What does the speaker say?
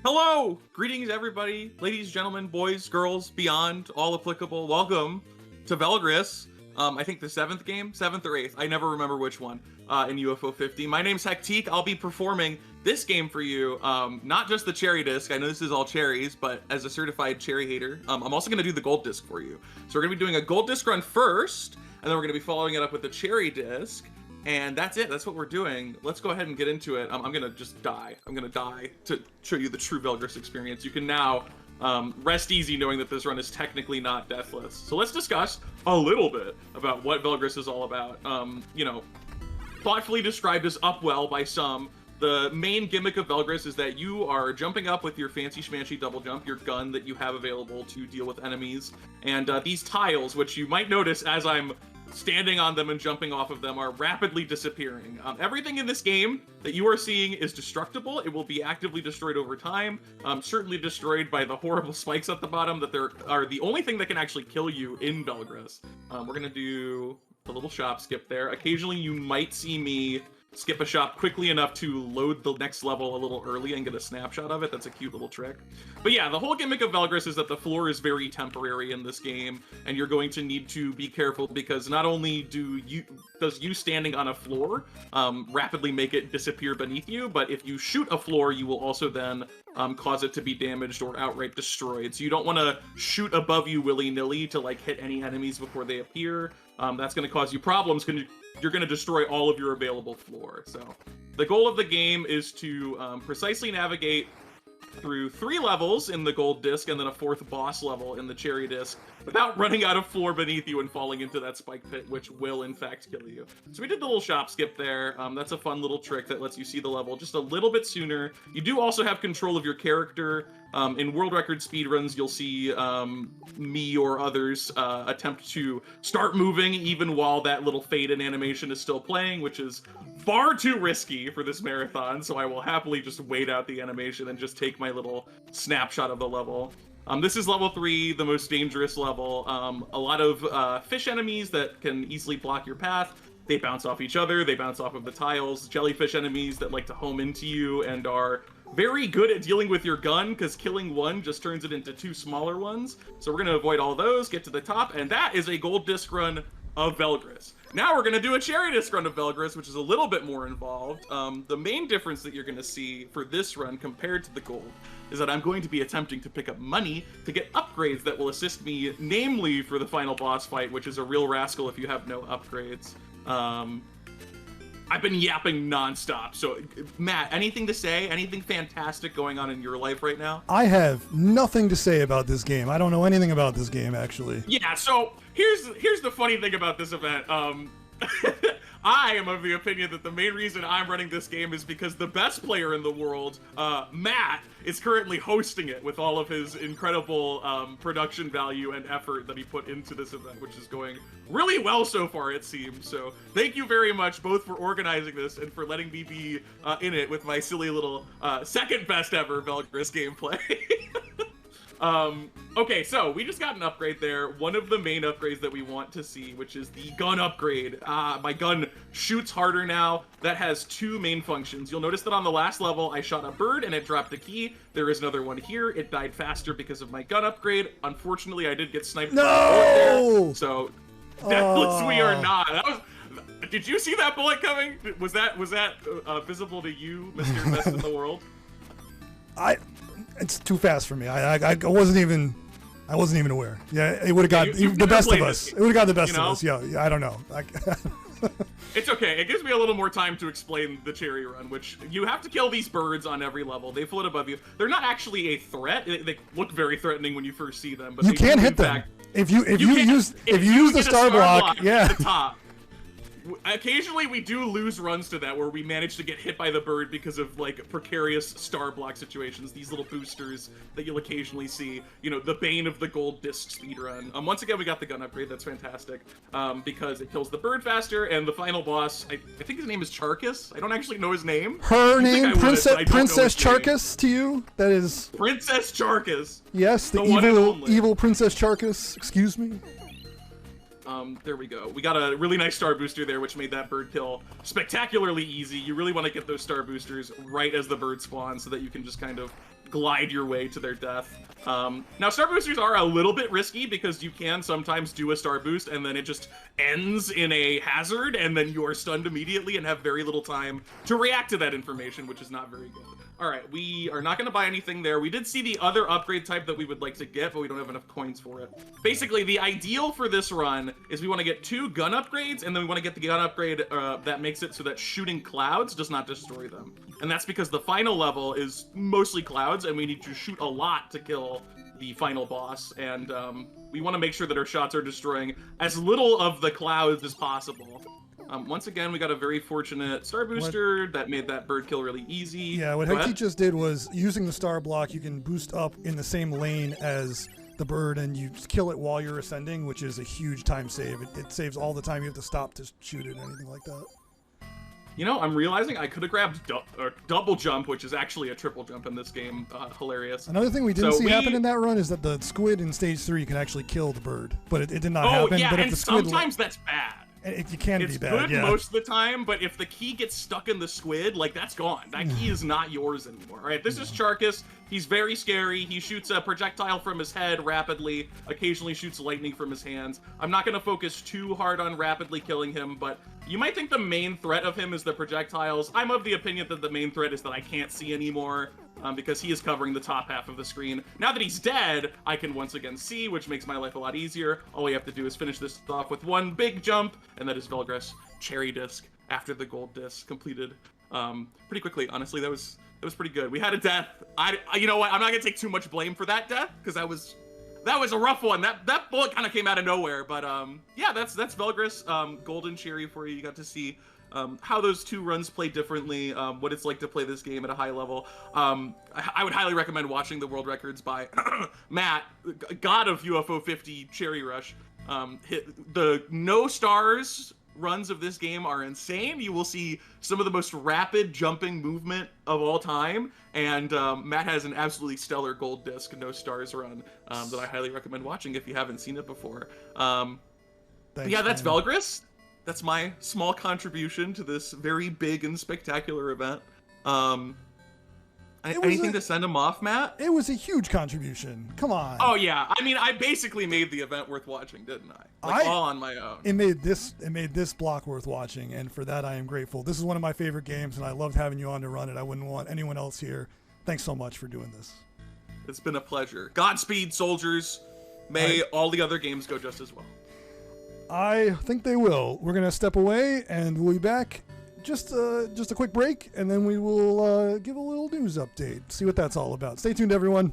Hello! Greetings, everybody. Ladies, gentlemen, boys, girls, beyond, all applicable. Welcome to Velgress. I think the 7th game? 7th or 8th? I never remember which one in UFO 50. My name's Hectique. I'll be performing this game for you. Not just the cherry disc. I know this is all cherries, but as a certified cherry hater, I'm also going to do the gold disc for you. So we're going to be doing a gold disc run first, and then we're going to be following it up with the cherry disc. And that's it. That's what we're doing. Let's go ahead and get into it. I'm gonna just die. I'm gonna die to show you the true Velgris experience. You can now rest easy knowing that this run is technically not deathless. So let's discuss a little bit about what Velgris is all about. You know, thoughtfully described as upwell by some. The main gimmick of Velgris is that you are jumping up with your fancy schmancy double jump, your gun that you have available to deal with enemies. And these tiles, which you might notice as I'm standing on them and jumping off of them, are rapidly disappearing. Everything in this game that you are seeing is destructible. It will be actively destroyed over time. Certainly destroyed by the horrible spikes at the bottom that are the only thing that can actually kill you in Velgris. We're gonna do a little shop skip there. Occasionally you might see me skip a shop quickly enough to load the next level a little early and get a snapshot of it. That's a cute little trick. But yeah, the whole gimmick of Velgris is that the floor is very temporary in this game, and you're going to need to be careful because not only does you standing on a floor rapidly make it disappear beneath you, but if you shoot a floor, you will also then cause it to be damaged or outright destroyed. So you don't want to shoot above you willy-nilly to like hit any enemies before they appear. That's going to cause you problems because you're going to destroy all of your available floor. So the goal of the game is to precisely navigate through 3 levels in the gold disc and then a 4th boss level in the cherry disc without running out of floor beneath you and falling into that spike pit, which will in fact kill you. So we did the little shop skip there. That's a fun little trick that lets you see the level just a little bit sooner. You do also have control of your character. In world record speedruns, you'll see me or others attempt to start moving even while that little fade-in animation is still playing, which is far too risky for this marathon, so I will happily just wait out the animation and just take my little snapshot of the level. This is level 3, the most dangerous level. A lot of fish enemies that can easily block your path. They bounce off each other, they bounce off of the tiles. Jellyfish enemies that like to home into you and are very good at dealing with your gun, because killing one just turns it into 2 smaller ones. So we're going to avoid all those, get to the top, and that is a gold disc run of Velgris. Now we're going to do a cherry disc run of Velgris, which is a little bit more involved. The main difference that you're going to see for this run compared to the gold is that I'm going to be attempting to pick up money to get upgrades that will assist me, namely for the final boss fight, which is a real rascal if you have no upgrades. I've been yapping nonstop, so Matt, anything to say? Anything fantastic going on in your life right now? I have nothing to say about this game. I don't know anything about this game, actually. Yeah, so here's the funny thing about this event. I am of the opinion that the main reason I'm running this game is because the best player in the world, Matt, is currently hosting it with all of his incredible production value and effort that he put into this event, which is going really well so far, it seems. So thank you very much both for organizing this and for letting me be in it with my silly little second best ever Velgris gameplay. Okay, so we just got an upgrade there. One of the main upgrades that we want to see, which is the gun upgrade. My gun shoots harder now. That has 2 main functions. You'll notice that on the last level, I shot a bird and it dropped a key. There is another one here. It died faster because of my gun upgrade. Unfortunately, I did get sniped. No! By a bullet there, so deathless we are not. Did you see that bullet coming? Was that visible to you, Mr. Best in the World? It's too fast for me. I wasn't even aware. Yeah, it would have got the best of us. It would have got the best of us. Yeah, I don't know. It's okay. It gives me a little more time to explain the cherry run, which you have to kill these birds on every level. They float above you. They're not actually a threat. They look very threatening when you first see them, but you can hit them if you use the star block. Yeah. At the top. Occasionally we do lose runs to that where we manage to get hit by the bird because of like precarious star block situations, these little boosters that you'll occasionally see, you know, the bane of the gold disc speedrun. Once again, we got the gun upgrade. That's fantastic because it kills the bird faster, and the final boss, I think his name is Charkis. I don't actually know his name. Her name, Princess Charkis to you? That is... Princess Charkis. Yes, the evil Princess Charkis. Excuse me. There we go. We got a really nice star booster there, which made that bird kill spectacularly easy. You really want to get those star boosters right as the bird spawns so that you can just kind of glide your way to their death. Now, star boosters are a little bit risky because you can sometimes do a star boost and then it just ends in a hazard and then you are stunned immediately and have very little time to react to that information, which is not very good. All right, we are not going to buy anything there. We did see the other upgrade type that we would like to get, but we don't have enough coins for it. Basically, the ideal for this run is we want to get 2 gun upgrades, and then we want to get the gun upgrade that makes it so that shooting clouds does not destroy them. And that's because the final level is mostly clouds, and we need to shoot a lot to kill the final boss, and we want to make sure that our shots are destroying as little of the clouds as possible. Once again, we got a very fortunate star booster that made that bird kill really easy. Yeah, what Hectique just did was, using the star block, you can boost up in the same lane as the bird, and you kill it while you're ascending, which is a huge time save. It saves all the time you have to stop to shoot it or anything like that. You know, I'm realizing I could have grabbed double jump, which is actually a triple jump in this game. Hilarious. Another thing we didn't see happen in that run is that the squid in stage 3 can actually kill the bird, but it did not happen. Oh yeah, but if and the squid sometimes that's bad. It can be bad, It's good most of the time, but if the key gets stuck in the squid, like, that's gone. That key is not yours anymore. All right, this is Charcus. He's very scary. He shoots a projectile from his head rapidly, occasionally shoots lightning from his hands. I'm not going to focus too hard on rapidly killing him, but you might think the main threat of him is the projectiles. I'm of the opinion that the main threat is that I can't see anymore, because he is covering the top half of the screen. Now that he's dead, I can once again see, which makes my life a lot easier. All we have to do is finish this off with one big jump, and that is Velgress cherry disc after the gold disc completed pretty quickly. Honestly, that was pretty good. We had a death. You know what? I'm not gonna take too much blame for that death because that was a rough one. That bullet kind of came out of nowhere. But yeah, that's Velgress golden cherry for you. You got to see how those 2 runs play differently, what it's like to play this game at a high level. I would highly recommend watching the world records by Matt, god of UFO 50 Cherry Rush. The no stars runs of this game are insane. You will see some of the most rapid jumping movement of all time, and Matt has an absolutely stellar gold disc no stars run that I highly recommend watching if you haven't seen it before. Yeah, that's Velgress. That's my small contribution to this very big and spectacular event. Anything to send him off, Matt? It was a huge contribution. Come on. Oh yeah, I mean, I basically made the event worth watching, didn't I? Like, all on my own. It made this block worth watching, and for that I am grateful. This is one of my favorite games, and I loved having you on to run it. I wouldn't want anyone else here. Thanks so much for doing this. It's been a pleasure. Godspeed, soldiers. May all the other games go just as well. I think they will. We're gonna step away, and we'll be back. Just a quick break, and then we will give a little news update. See what that's all about. Stay tuned, everyone.